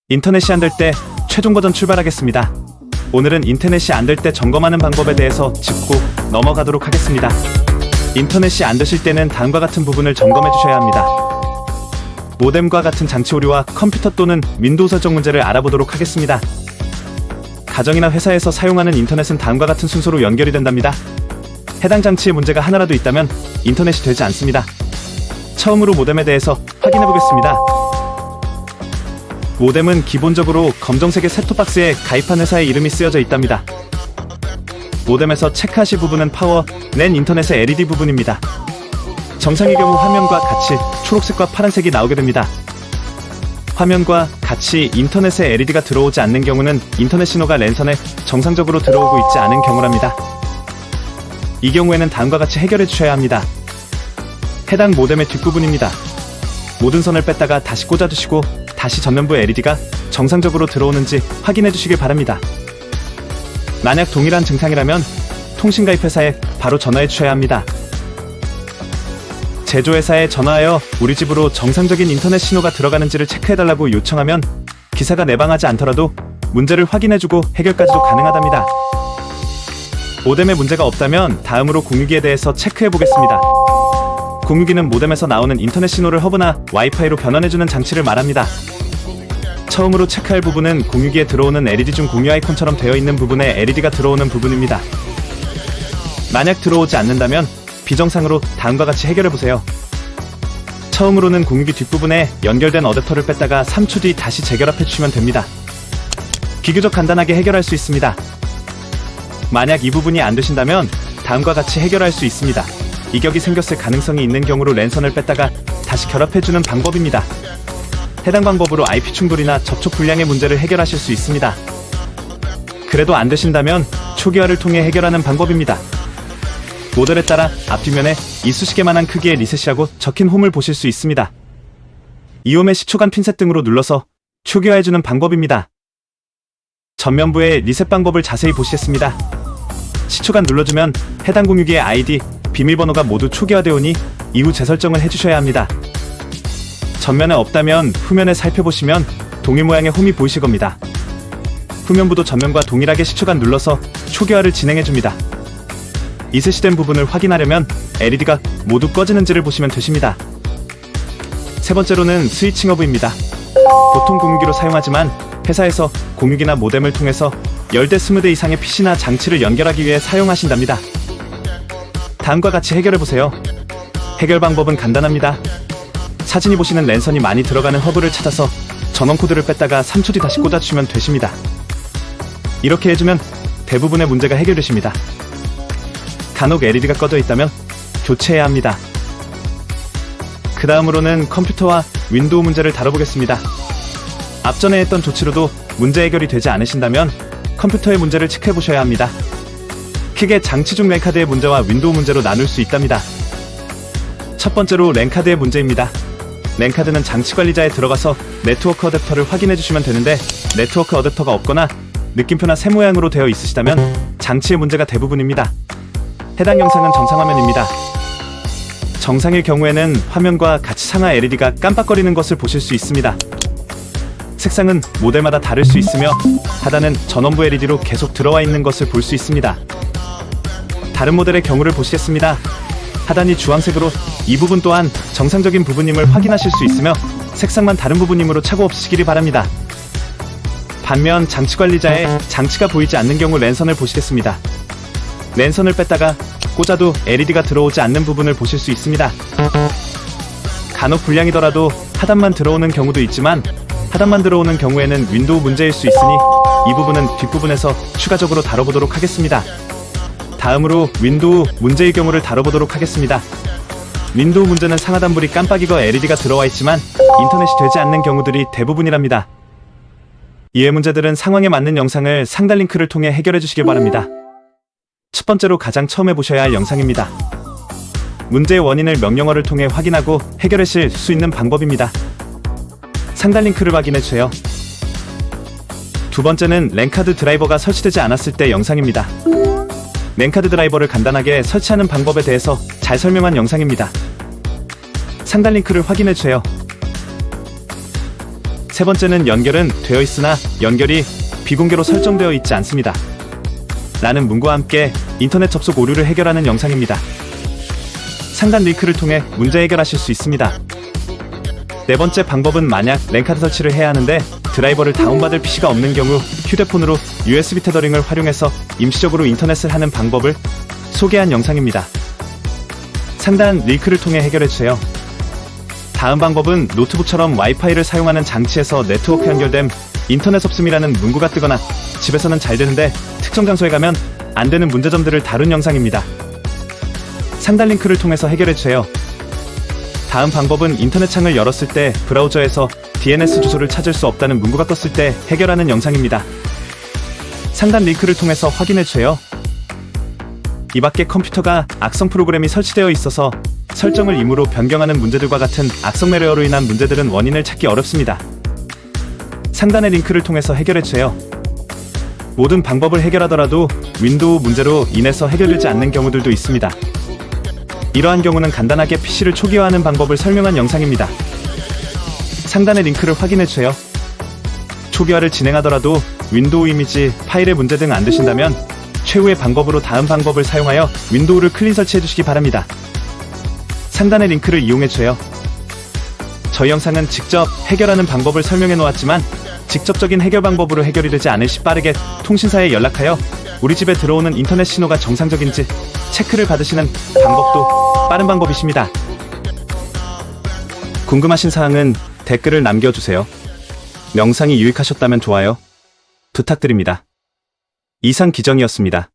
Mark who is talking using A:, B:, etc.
A: 인터넷이 안 될 때 최종 버전 출발하겠습니다. 오늘은 인터넷이 안 될 때 점검하는 방법에 대해서 짚고 넘어가도록 하겠습니다. 인터넷이 안 되실 때는 다음과 같은 부분을 점검해 주셔야 합니다. 모뎀과 같은 장치 오류와 컴퓨터 또는 윈도우 설정 문제를 알아보도록 하겠습니다. 가정이나 회사에서 사용하는 인터넷은 다음과 같은 순서로 연결이 된답니다. 해당 장치에 문제가 하나라도 있다면 인터넷이 되지 않습니다. 처음으로 모뎀에 대해서 확인해 보겠습니다. 모뎀은 기본적으로 검정색의 셋톱박스에 가입한 회사의 이름이 쓰여져 있답니다. 모뎀에서 체크하실 부분은 파워, 랜 인터넷의 LED 부분입니다. 정상의 경우 화면과 같이 초록색과 파란색이 나오게 됩니다. 화면과 같이 인터넷에 LED가 들어오지 않는 경우는 인터넷 신호가 랜선에 정상적으로 들어오고 있지 않은 경우랍니다. 이 경우에는 다음과 같이 해결해 주셔야 합니다. 해당 모뎀의 뒷부분입니다. 모든 선을 뺐다가 다시 꽂아주시고 다시 전면부 LED가 정상적으로 들어오는지 확인해 주시길 바랍니다. 만약 동일한 증상이라면 통신가입회사에 바로 전화해 주셔야 합니다. 제조회사에 전화하여 우리 집으로 정상적인 인터넷 신호가 들어가는지를 체크해달라고 요청하면 기사가 내방하지 않더라도 문제를 확인해주고 해결까지도 가능하답니다. 모뎀에 문제가 없다면 다음으로 공유기에 대해서 체크해보겠습니다. 공유기는 모뎀에서 나오는 인터넷 신호를 허브나 와이파이로 변환해주는 장치를 말합니다. 처음으로 체크할 부분은 공유기에 들어오는 LED 중 공유 아이콘처럼 되어 있는 부분에 LED가 들어오는 부분입니다. 만약 들어오지 않는다면 비정상으로 다음과 같이 해결해보세요. 처음으로는 공유기 뒷부분에 연결된 어댑터를 뺐다가 3초 뒤 다시 재결합해주시면 됩니다. 비교적 간단하게 해결할 수 있습니다. 만약 이 부분이 안 되신다면 다음과 같이 해결할 수 있습니다. 이격이 생겼을 가능성이 있는 경우로 랜선을 뺐다가 다시 결합해주는 방법입니다. 해당 방법으로 IP 충돌이나 접촉 불량의 문제를 해결하실 수 있습니다. 그래도 안 되신다면 초기화를 통해 해결하는 방법입니다. 모델에 따라 앞뒷면에 이쑤시개만한 크기의 리셋이라고 적힌 홈을 보실 수 있습니다. 이 홈에 시초간 핀셋 등으로 눌러서 초기화해주는 방법입니다. 전면부의 리셋 방법을 자세히 보시겠습니다. 시초간 눌러주면 해당 공유기의 ID, 비밀번호가 모두 초기화되어 오니 이후 재설정을 해주셔야 합니다. 전면에 없다면 후면에 살펴보시면 동일 모양의 홈이 보이실 겁니다. 후면부도 전면과 동일하게 시초간 눌러서 초기화를 진행해줍니다. 리셋된 부분을 확인하려면 LED가 모두 꺼지는지를 보시면 되십니다. 세 번째로는 스위칭 허브입니다. 보통 공유기로 사용하지만 회사에서 공유기나 모뎀을 통해서 10대 20대 이상의 PC나 장치를 연결하기 위해 사용하신답니다. 다음과 같이 해결해보세요. 해결 방법은 간단합니다. 사진이 보시는 랜선이 많이 들어가는 허브를 찾아서 전원 코드를 뺐다가 3초 뒤 다시 꽂아주시면 되십니다. 이렇게 해주면 대부분의 문제가 해결되십니다. 간혹 LED가 꺼져 있다면 교체해야 합니다. 그 다음으로는 컴퓨터와 윈도우 문제를 다뤄보겠습니다. 앞전에 했던 조치로도 문제 해결이 되지 않으신다면 컴퓨터의 문제를 체크해보셔야 합니다. 크게 장치 중 랜카드의 문제와 윈도우 문제로 나눌 수 있답니다. 첫 번째로 랜카드의 문제입니다. 랜카드는 장치 관리자에 들어가서 네트워크 어댑터를 확인해주시면 되는데 네트워크 어댑터가 없거나 느낌표나 새 모양으로 되어 있으시다면 장치의 문제가 대부분입니다. 해당 영상은 정상화면입니다. 정상일 경우에는 화면과 같이 상하 LED가 깜빡거리는 것을 보실 수 있습니다. 색상은 모델마다 다를 수 있으며 하단은 전원부 LED로 계속 들어와 있는 것을 볼 수 있습니다. 다른 모델의 경우를 보시겠습니다. 하단이 주황색으로 이 부분 또한 정상적인 부분임을 확인하실 수 있으며 색상만 다른 부분이므로 착오 없으시기를 바랍니다. 반면 장치 관리자에 장치가 보이지 않는 경우 랜선을 보시겠습니다. 랜선을 뺐다가 꽂아도 LED가 들어오지 않는 부분을 보실 수 있습니다. 간혹 불량이더라도 하단만 들어오는 경우도 있지만 하단만 들어오는 경우에는 윈도우 문제일 수 있으니 이 부분은 뒷부분에서 추가적으로 다뤄보도록 하겠습니다. 다음으로 윈도우 문제의 경우를 다뤄보도록 하겠습니다. 윈도우 문제는 상하단불이 깜빡이고 LED가 들어와 있지만 인터넷이 되지 않는 경우들이 대부분이랍니다. 이의 문제들은 상황에 맞는 영상을 상단 링크를 통해 해결해 주시길 바랍니다. 첫 번째로 가장 처음에 보셔야 할 영상입니다. 문제의 원인을 명령어를 통해 확인하고 해결하실 수 있는 방법입니다. 상단 링크를 확인해 주세요. 두 번째는 랜카드 드라이버가 설치되지 않았을 때 영상입니다. 랜카드 드라이버를 간단하게 설치하는 방법에 대해서 잘 설명한 영상입니다. 상단 링크를 확인해 주세요. 세 번째는 연결은 되어 있으나 연결이 비공개로 설정되어 있지 않습니다. 라는 문구와 함께 인터넷 접속 오류를 해결하는 영상입니다. 상단 링크를 통해 문제 해결하실 수 있습니다. 네 번째 방법은 만약 랜카드 설치를 해야 하는데 드라이버를 다운받을 PC가 없는 경우 휴대폰으로 USB 테더링을 활용해서 임시적으로 인터넷을 하는 방법을 소개한 영상입니다. 상단 링크를 통해 해결해주세요. 다음 방법은 노트북처럼 와이파이를 사용하는 장치에서 네트워크 연결됨 인터넷 없음이라는 문구가 뜨거나 집에서는 잘 되는데 특정 장소에 가면 안 되는 문제점들을 다룬 영상입니다. 상단 링크를 통해서 해결해주세요. 다음 방법은 인터넷 창을 열었을 때 브라우저에서 DNS 주소를 찾을 수 없다는 문구가 떴을 때 해결하는 영상입니다. 상단 링크를 통해서 확인해주세요. 이 밖에 컴퓨터가 악성 프로그램이 설치되어 있어서 설정을 임의로 변경하는 문제들과 같은 악성 매레어로 인한 문제들은 원인을 찾기 어렵습니다. 상단의 링크를 통해서 해결해주세요. 모든 방법을 해결하더라도 윈도우 문제로 인해서 해결되지 않는 경우들도 있습니다. 이러한 경우는 간단하게 PC를 초기화하는 방법을 설명한 영상입니다. 상단의 링크를 확인해주세요. 초기화를 진행하더라도 윈도우 이미지, 파일의 문제 등 안 되신다면 최후의 방법으로 다음 방법을 사용하여 윈도우를 클린 설치해주시기 바랍니다. 상단의 링크를 이용해주세요. 저희 영상은 직접 해결하는 방법을 설명해 놓았지만 직접적인 해결 방법으로 해결이 되지 않을 시 빠르게 통신사에 연락하여 우리 집에 들어오는 인터넷 신호가 정상적인지 체크를 받으시는 방법도 빠른 방법이십니다. 궁금하신 사항은 댓글을 남겨주세요. 영상이 유익하셨다면 좋아요 부탁드립니다. 이상 기정이었습니다.